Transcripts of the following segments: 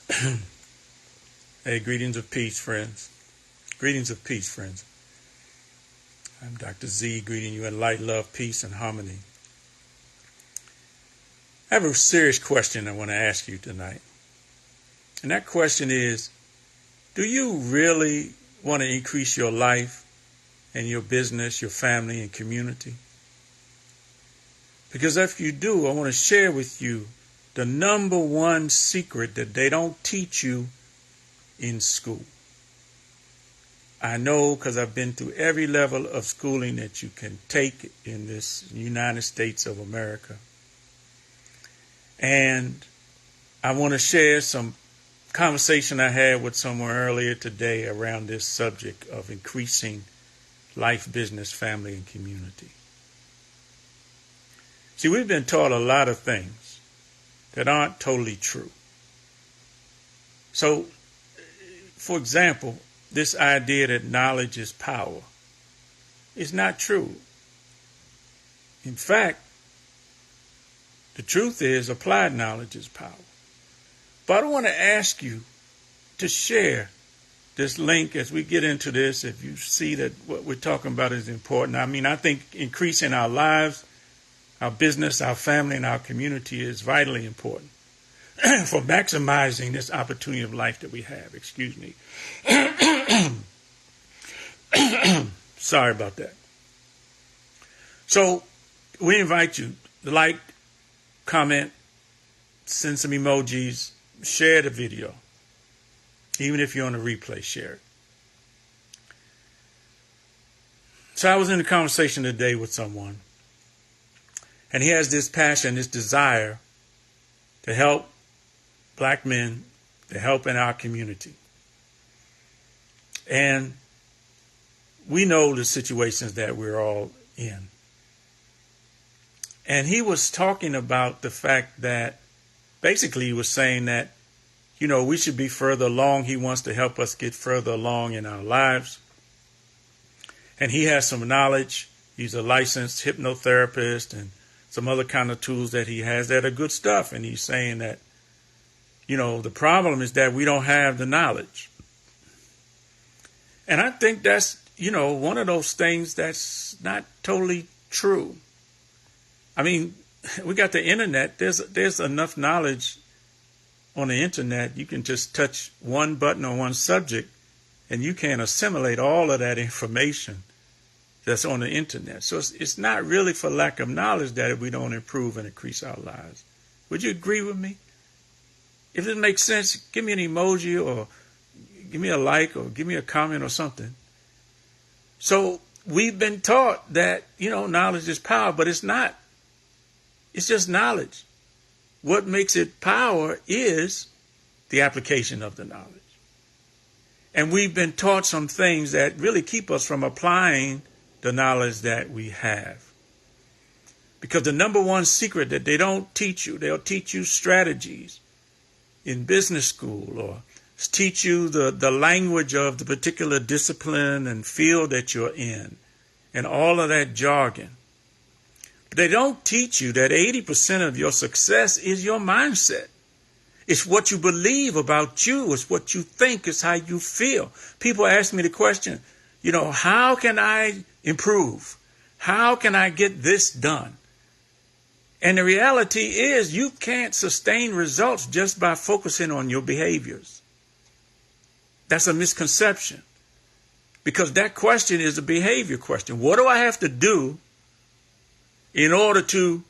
Hey, greetings of peace, friends. Greetings of peace, friends. I'm Dr. Z, greeting you in light, love, peace, and harmony. I have a serious question I want to ask you tonight. And that question is, do you really want to increase your life and your business, your family, and community? Because if you do, I want to share with you the number one secret that they don't teach you in school. I know because I've been through every level of schooling that you can take in this United States of America. And I want to share some conversation I had with someone earlier today around this subject of increasing life, business, family, and community. See, we've been taught a lot of things that aren't totally true. So, for example, this idea that knowledge is power is not true. In fact, the truth is applied knowledge is power. But I want to ask you to share this link as we get into this. If you see that what we're talking about is important. I think increasing our lives, our business, our family, and our community is vitally important for maximizing this opportunity of life that we have. Excuse me. Sorry about that. So we invite you to like, comment, send some emojis, share the video. Even if you're on a replay, share it. So I was in a conversation today with someone, and he has this passion, this desire to help black men, to help in our community. And we know the situations that we're all in. And he was talking about the fact that basically he was saying that, we should be further along. He wants to help us get further along in our lives. And he has some knowledge. He's a licensed hypnotherapist and some other kind of tools that he has that are good stuff. And he's saying that, the problem is that we don't have the knowledge. And I think that's, one of those things that's not totally true. I mean, we got the internet. There's enough knowledge on the internet. You can just touch one button on one subject and you can assimilate all of that information that's on the internet. So it's not really for lack of knowledge that we don't improve and increase our lives. Would you agree with me? If it makes sense, give me an emoji or give me a like or give me a comment or something. So we've been taught that, knowledge is power, but it's not. It's just knowledge. What makes it power is the application of the knowledge. And we've been taught some things that really keep us from applying the knowledge that we have. Because the number one secret that they don't teach you, they'll teach you strategies in business school or teach you the language of the particular discipline and field that you're in and all of that jargon. But they don't teach you that 80% of your success is your mindset. It's what you believe about you. It's what you think. It's how you feel. People ask me the question, how can I improve? How can I get this done? And the reality is you can't sustain results just by focusing on your behaviors. That's a misconception. Because that question is a behavior question. What do I have to do in order to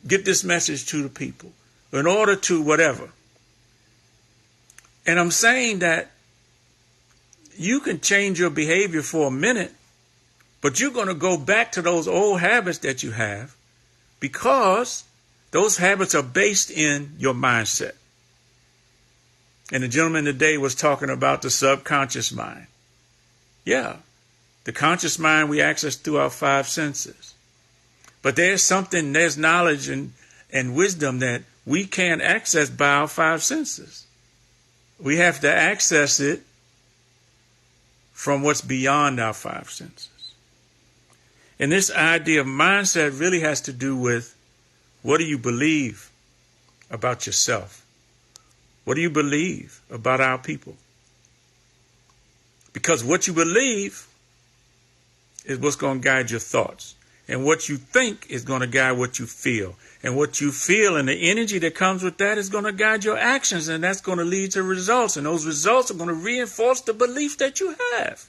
get this message to the people? In order to whatever. And I'm saying that you can change your behavior for a minute, but you're going to go back to those old habits that you have because those habits are based in your mindset. And the gentleman today was talking about the subconscious mind. Yeah, the conscious mind we access through our five senses. But there's knowledge and wisdom that we can't access by our five senses. We have to access it from what's beyond our five senses. And this idea of mindset really has to do with what do you believe about yourself? What do you believe about our people? Because what you believe is what's going to guide your thoughts. And what you think is going to guide what you feel. And what you feel and the energy that comes with that is going to guide your actions. And that's going to lead to results. And those results are going to reinforce the belief that you have.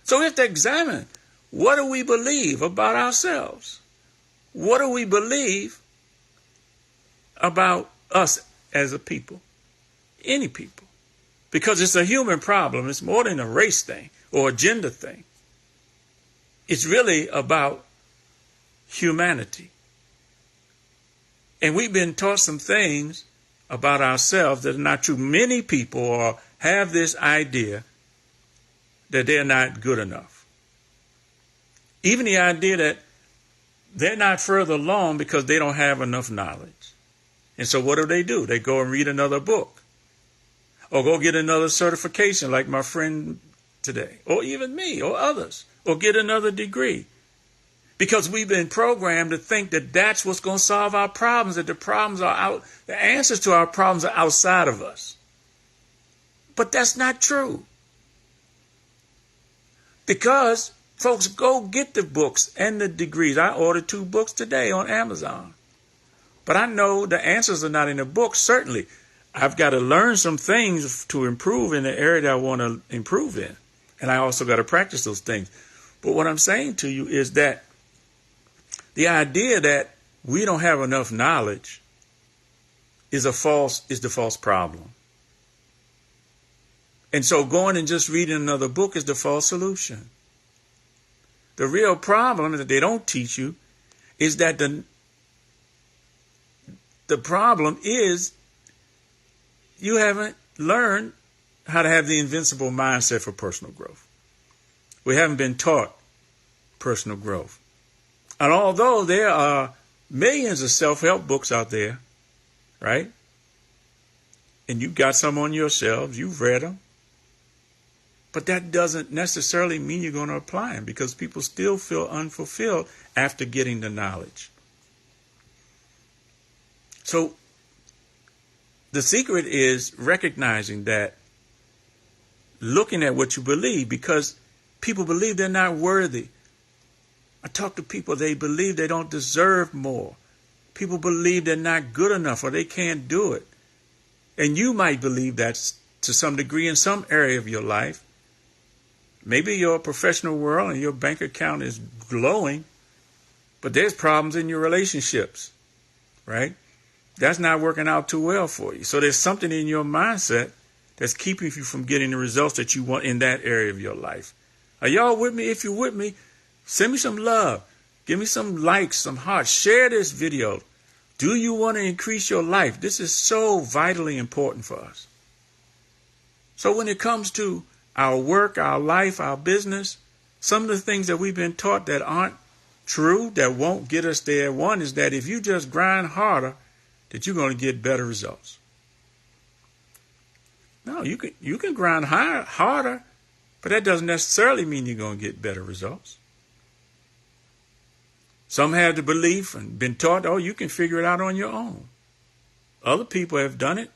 So we have to examine, what do we believe about ourselves? What do we believe about us as a people? Any people. Because it's a human problem. It's more than a race thing or a gender thing. It's really about humanity. And we've been taught some things about ourselves that are not true. Many people have this idea that they're not good enough. Even the idea that they're not further along because they don't have enough knowledge. And so what do? They go and read another book. Or go get another certification like my friend today. Or even me or others. Or get another degree. Because we've been programmed to think that that's what's going to solve our problems, that the answers to our problems are outside of us. But that's not true. Because, folks, go get the books and the degrees. I ordered 2 books today on Amazon. But I know the answers are not in the book, certainly. I've got to learn some things to improve in the area that I want to improve in. And I also got to practice those things. But what I'm saying to you is that the idea that we don't have enough knowledge is the false problem. And so going and just reading another book is the false solution. The real problem that they don't teach you is that the problem is you haven't learned how to have the invincible mindset for personal growth. We haven't been taught personal growth. And although there are millions of self-help books out there, right? And you've got some on your shelves, you've read them. But that doesn't necessarily mean you're going to apply them, because people still feel unfulfilled after getting the knowledge. So the secret is recognizing that, looking at what you believe, because people believe they're not worthy. I talk to people, they believe they don't deserve more. People believe they're not good enough or they can't do it. And you might believe that to some degree in some area of your life. Maybe your professional world and your bank account is glowing, but there's problems in your relationships, right? That's not working out too well for you. So there's something in your mindset that's keeping you from getting the results that you want in that area of your life. Are y'all with me? If you're with me, send me some love. Give me some likes, some hearts. Share this video. Do you want to increase your life? This is so vitally important for us. So when it comes to our work, our life, our business, some of the things that we've been taught that aren't true, that won't get us there. One is that if you just grind harder, that you're going to get better results. No, you can grind harder, but that doesn't necessarily mean you're going to get better results. Some have the belief and been taught, oh, you can figure it out on your own. Other people have done it.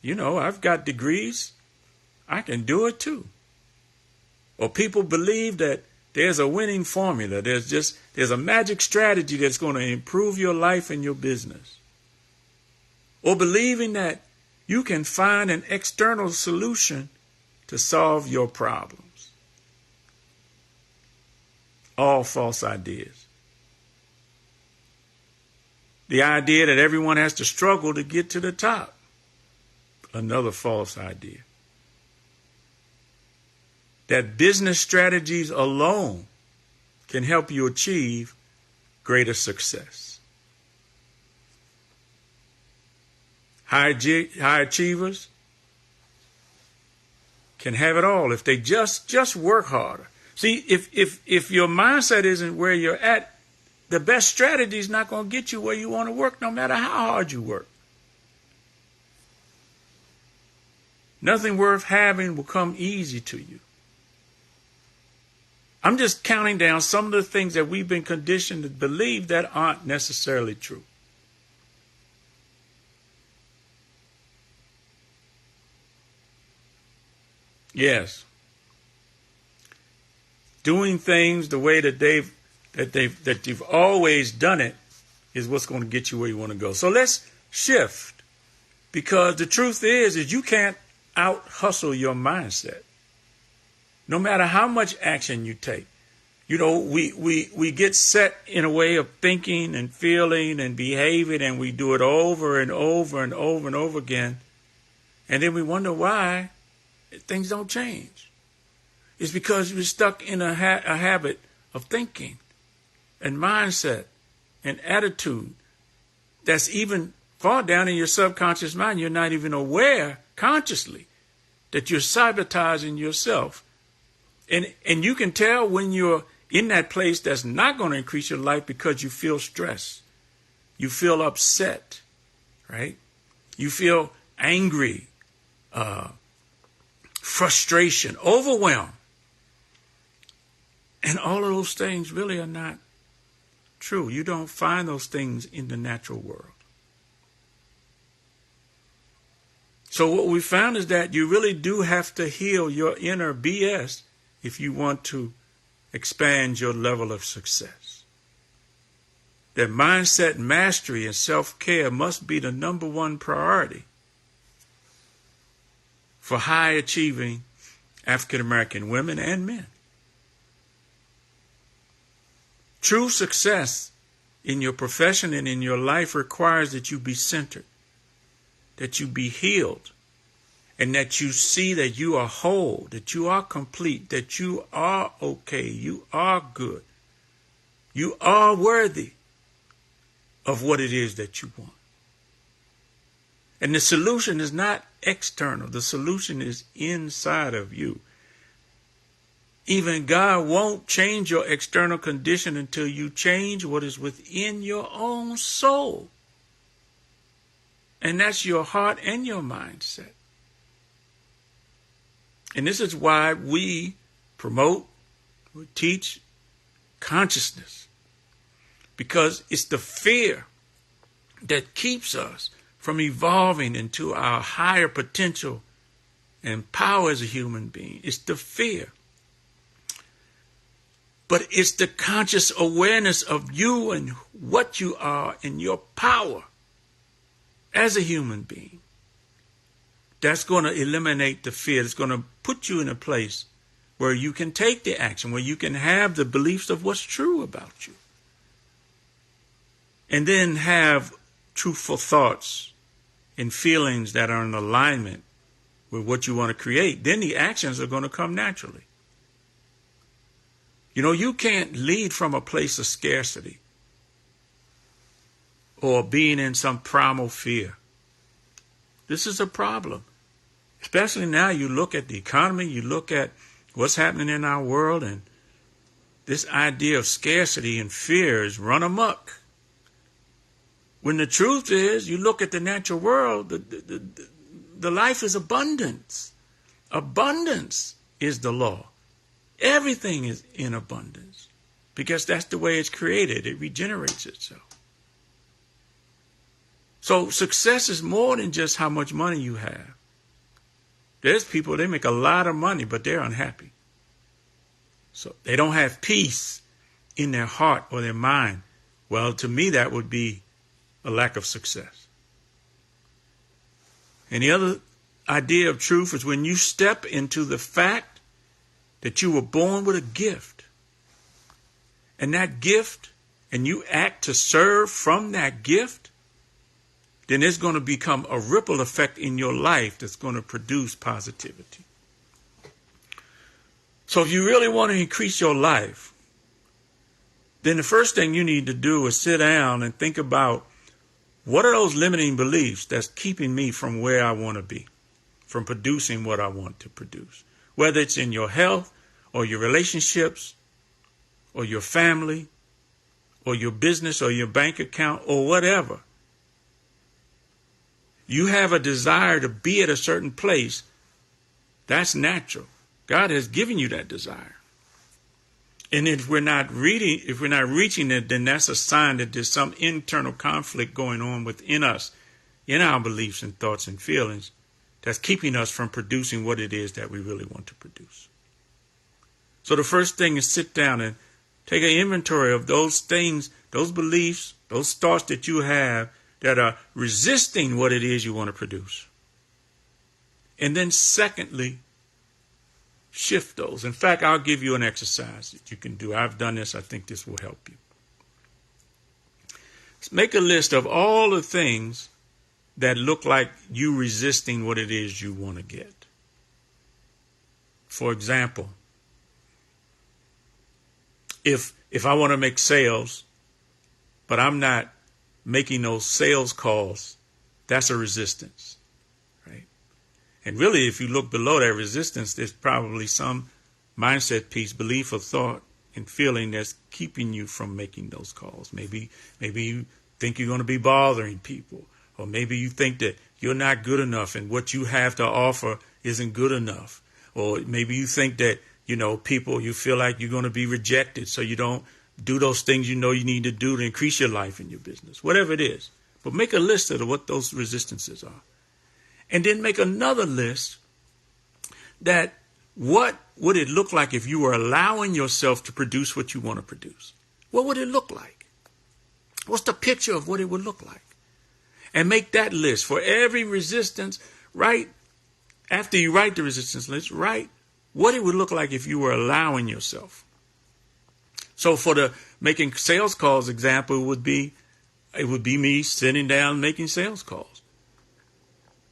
You know, I've got degrees. I can do it too. Or people believe that there's a winning formula. There's a magic strategy that's going to improve your life and your business. Or believing that you can find an external solution to solve your problems. All false ideas. The idea that everyone has to struggle to get to the top. Another false idea. That business strategies alone can help you achieve greater success. High achievers can have it all if they just work harder. See, if your mindset isn't where you're at, the best strategy is not going to get you where you want to work, no matter how hard you work. Nothing worth having will come easy to you. I'm just counting down some of the things that we've been conditioned to believe that aren't necessarily true. Yes. Doing things the way that you've always done it is what's going to get you where you want to go. So let's shift, because the truth is you can't out hustle your mindset. No matter how much action you take. You know, we get set in a way of thinking and feeling and behaving, and we do it over and over and over and over again. And then we wonder why things don't change. It's because we're stuck in a habit of thinking and mindset and attitude that's even far down in your subconscious mind. You're not even aware consciously that you're sabotaging yourself. And you can tell when you're in that place that's not going to increase your life, because you feel stress. You feel upset, right? You feel angry, frustration, overwhelm. And all of those things really are not true. You don't find those things in the natural world. So what we found is that you really do have to heal your inner BS if you want to expand your level of success. That mindset mastery and self-care must be the number one priority for high achieving African American women and men. True success in your profession and in your life requires that you be centered, that you be healed, and that you see that you are whole, that you are complete, that you are okay, you are good, you are worthy of what it is that you want. And the solution is not external. The solution is inside of you. Even God won't change your external condition until you change what is within your own soul. And that's your heart and your mindset. And this is why we promote, we teach consciousness. Because it's the fear that keeps us from evolving into our higher potential and power as a human being. It's the fear. But it's the conscious awareness of you and what you are and your power as a human being that's going to eliminate the fear. It's going to put you in a place where you can take the action, where you can have the beliefs of what's true about you. And then have truthful thoughts and feelings that are in alignment with what you want to create. Then the actions are going to come naturally. You know, you can't lead from a place of scarcity or being in some primal fear. This is a problem. Especially now you look at the economy, you look at what's happening in our world, and this idea of scarcity and fear is run amok. When the truth is, you look at the natural world, the life is abundance. Abundance is the law. Everything is in abundance because that's the way it's created. It regenerates itself. So success is more than just how much money you have. There's people, they make a lot of money, but they're unhappy. So they don't have peace in their heart or their mind. Well, to me, that would be a lack of success. And the other idea of truth is when you step into the fact that you were born with a gift, and that gift, and you act to serve from that gift, then there's going to become a ripple effect in your life that's going to produce positivity. So if you really want to increase your life, then the first thing you need to do is sit down and think about what are those limiting beliefs that's keeping me from where I want to be, from producing what I want to produce, whether it's in your health or your relationships or your family or your business or your bank account or whatever. You have a desire to be at a certain place. That's natural. God has given you that desire. And if we're not reaching it, then that's a sign that there's some internal conflict going on within us, in our beliefs and thoughts and feelings, that's keeping us from producing what it is that we really want to produce. So the first thing is sit down and take an inventory of those things, those beliefs, those thoughts that you have that are resisting what it is you want to produce. And then secondly, shift those. In fact, I'll give you an exercise that you can do. I've done this. I think this will help you. Make a list of all the things that look like you resisting what it is you want to get. For example, if I want to make sales, but I'm not making those sales calls, that's a resistance, right? And really, if you look below that resistance, there's probably some mindset piece, belief or thought and feeling that's keeping you from making those calls. Maybe you think you're going to be bothering people, or maybe you think that you're not good enough and what you have to offer isn't good enough. Or maybe you think that, people, you feel like you're going to be rejected, so you don't do those things you know you need to do to increase your life and your business, whatever it is. But make a list of what those resistances are. And then make another list that what would it look like if you were allowing yourself to produce what you want to produce? What would it look like? What's the picture of what it would look like? And make that list for every resistance. Right after you write the resistance list, write what it would look like if you were allowing yourself. So for the making sales calls example, it would be me sitting down making sales calls.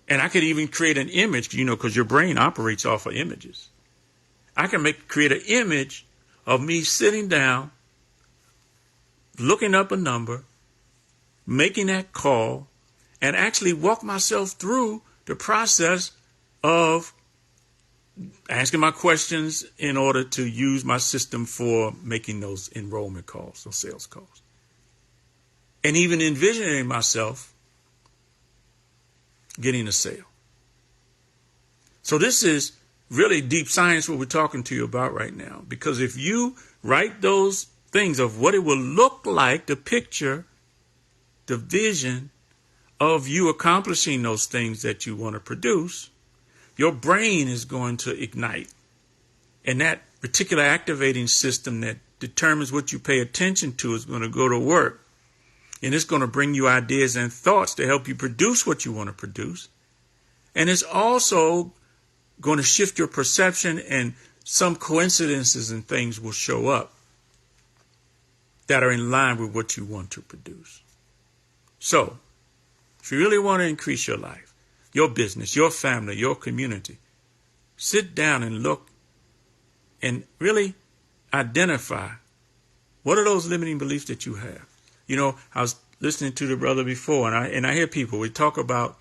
And I could even create an image, because your brain operates off of images. I can create an image of me sitting down, looking up a number, making that call, and actually walk myself through the process of asking my questions in order to use my system for making those enrollment calls, those sales calls. And even envisioning myself getting a sale. So this is really deep science what we're talking to you about right now. Because if you write those things of what it will look like, the picture, the vision of you accomplishing those things that you want to produce, your brain is going to ignite. And that particular activating system that determines what you pay attention to is going to go to work. And it's going to bring you ideas and thoughts to help you produce what you want to produce. And it's also going to shift your perception, and some coincidences and things will show up that are in line with what you want to produce. So, if you really want to increase your life, your business, your family, your community, sit down and look and really identify what are those limiting beliefs that you have. I was listening to the brother before, and I hear people, we talk about,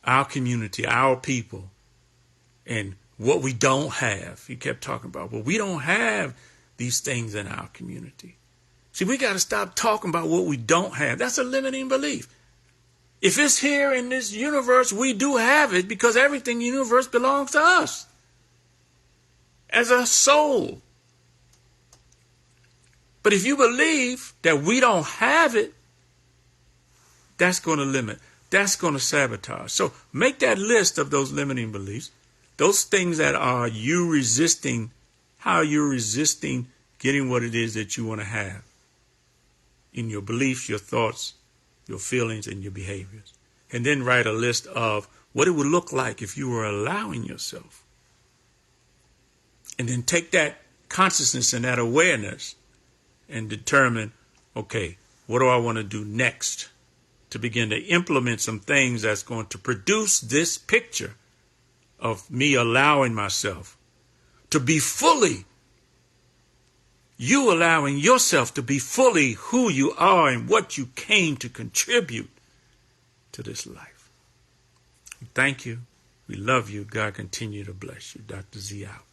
our community, our people, and what we don't have. He kept talking about, well, we don't have these things in our community. See, we got to stop talking about what we don't have. That's a limiting belief. If it's here in this universe, we do have it because everything in the universe belongs to us as a soul. But if you believe that we don't have it, that's going to limit. That's going to sabotage. So make that list of those limiting beliefs, those things that are you resisting, how you're resisting getting what it is that you want to have in your beliefs, your thoughts, your feelings, and your behaviors. And then write a list of what it would look like if you were allowing yourself. And then take that consciousness and that awareness and determine, okay, what do I want to do next to begin to implement some things that's going to produce this picture of me allowing myself to be fully, you allowing yourself to be fully who you are and what you came to contribute to this life. Thank you. We love you. God continue to bless you. Dr. Z out.